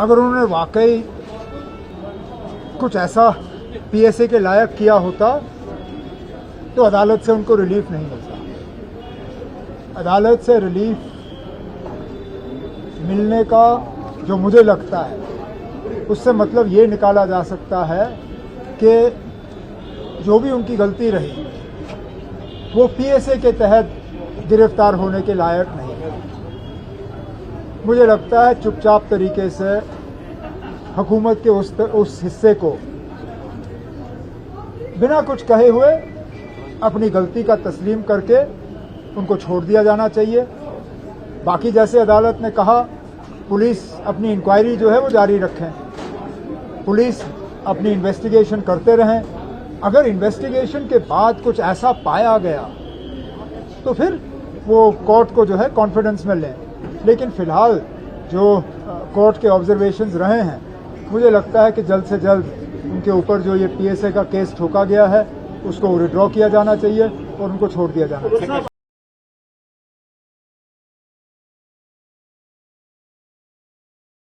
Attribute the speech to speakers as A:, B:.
A: अगर उन्होंने वाकई कुछ ऐसा पीएसए के लायक किया होता तो अदालत से उनको रिलीफ नहीं मिलता। अदालत से रिलीफ मिलने का जो मुझे लगता है उससे मतलब ये निकाला जा सकता है कि जो भी उनकी गलती रही वो पीएसए के तहत गिरफ्तार होने के लायक नहीं है। मुझे लगता है चुपचाप तरीके से हुकूमत के उस हिस्से को बिना कुछ कहे हुए अपनी गलती का तस्लीम करके उनको छोड़ दिया जाना चाहिए। बाकी जैसे अदालत ने कहा पुलिस अपनी इंक्वायरी जो है वो जारी रखें, पुलिस अपनी इन्वेस्टिगेशन करते रहें। अगर इन्वेस्टिगेशन के बाद कुछ ऐसा पाया गया तो फिर वो कोर्ट को जो है कॉन्फिडेंस में लें, लेकिन फिलहाल जो कोर्ट के ऑब्जर्वेशंस रहे हैं मुझे लगता है कि जल्द से जल्द उनके ऊपर जो ये पीएसए का केस ठोका गया है उसको विड्रॉ किया जाना चाहिए और उनको छोड़ दिया जाना चाहिए।